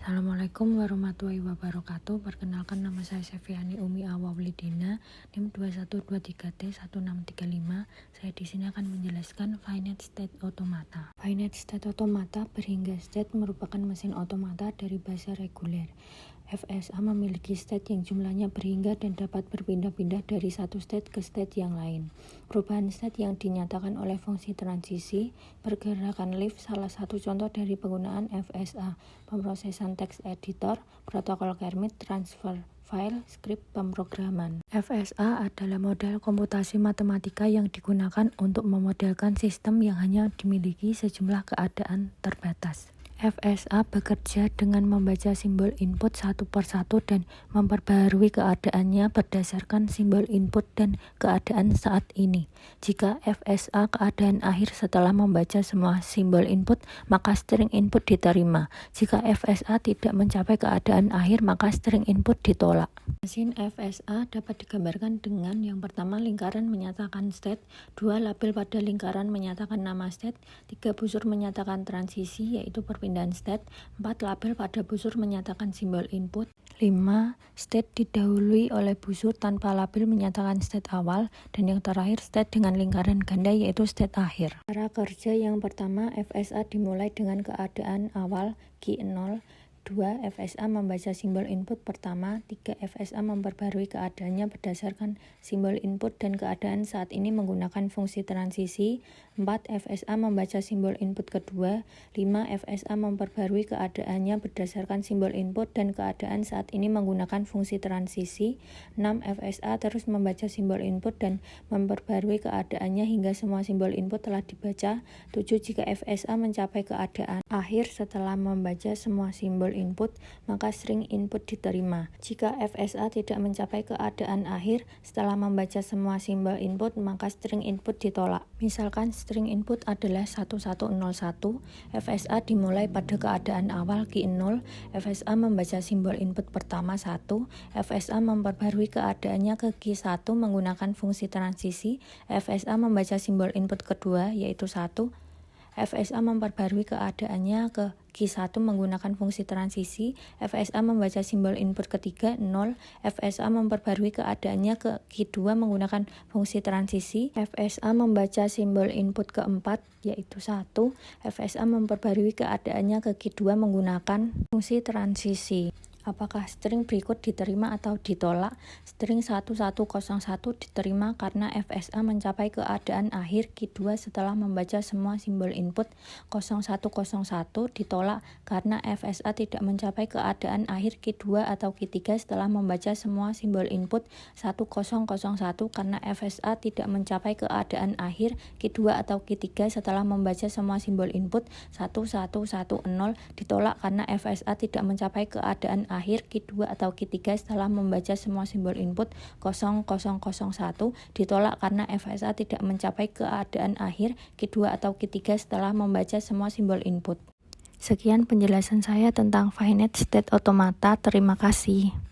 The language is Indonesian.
Assalamualaikum warahmatullahi wabarakatuh. Perkenalkan, nama saya Sefiani Umi Awawlidina, NIM 2123T1635. Saya di sini akan menjelaskan finite state automata. Finite state automata berhingga state merupakan mesin automata dari bahasa reguler. FSA memiliki state yang jumlahnya berhingga dan dapat berpindah-pindah dari satu state ke state yang lain. Perubahan state yang dinyatakan oleh fungsi transisi, pergerakan lift salah satu contoh dari penggunaan FSA, pemrosesan text editor, protokol Kermit, transfer file, script pemrograman. FSA adalah model komputasi matematika yang digunakan untuk memodelkan sistem yang hanya dimiliki sejumlah keadaan terbatas. FSA bekerja dengan membaca simbol input satu persatu dan memperbaharui keadaannya berdasarkan simbol input dan keadaan saat ini. Jika FSA keadaan akhir setelah membaca semua simbol input, maka string input diterima. Jika FSA tidak mencapai keadaan akhir, maka string input ditolak. Mesin FSA dapat digambarkan dengan yang pertama, lingkaran menyatakan state, 2 label pada lingkaran menyatakan nama state, 3 busur menyatakan transisi yaitu perpindahan state, 4 label pada busur menyatakan simbol input, 5 state didahului oleh busur tanpa label menyatakan state awal, dan yang terakhir state dengan lingkaran ganda yaitu state akhir. Cara kerja yang pertama, FSA dimulai dengan keadaan awal key 0, 2. FSA membaca simbol input pertama, 3. FSA memperbarui keadaannya berdasarkan simbol input dan keadaan saat ini menggunakan fungsi transisi, 4. FSA membaca simbol input kedua, 5. FSA memperbarui keadaannya berdasarkan simbol input dan keadaan saat ini menggunakan fungsi transisi, 6. FSA terus membaca simbol input dan memperbarui keadaannya hingga semua simbol input telah dibaca, 7. Jika FSA mencapai keadaan akhir setelah membaca semua simbol input, maka string input diterima. Jika FSA tidak mencapai keadaan akhir setelah membaca semua simbol input, maka string input ditolak. Misalkan string input adalah 1101, FSA dimulai pada keadaan awal key 0, FSA membaca simbol input pertama 1, FSA memperbarui keadaannya ke key 1 menggunakan fungsi transisi, FSA membaca simbol input kedua yaitu 1, FSA memperbarui keadaannya ke key 1 menggunakan fungsi transisi, FSA membaca simbol input ketiga 0, FSA memperbarui keadaannya ke key 2 menggunakan fungsi transisi, FSA membaca simbol input keempat yaitu 1, FSA memperbarui keadaannya ke key 2 menggunakan fungsi transisi. Apakah string berikut diterima atau ditolak? String 1101 diterima karena FSA mencapai keadaan akhir key 2 setelah membaca semua simbol input. 0101 ditolak karena FSA tidak mencapai keadaan akhir key 2 atau key 3 setelah membaca semua simbol input. 1001 karena FSA tidak mencapai keadaan akhir key 2 atau key 3 setelah membaca semua simbol input. 1110 ditolak karena FSA tidak mencapai keadaan akhir key 2 atau key 3 setelah membaca semua simbol input. 0001 ditolak karena FSA tidak mencapai keadaan akhir key 2 atau key 3 setelah membaca semua simbol input. Sekian penjelasan saya tentang finite state automata. Terima kasih.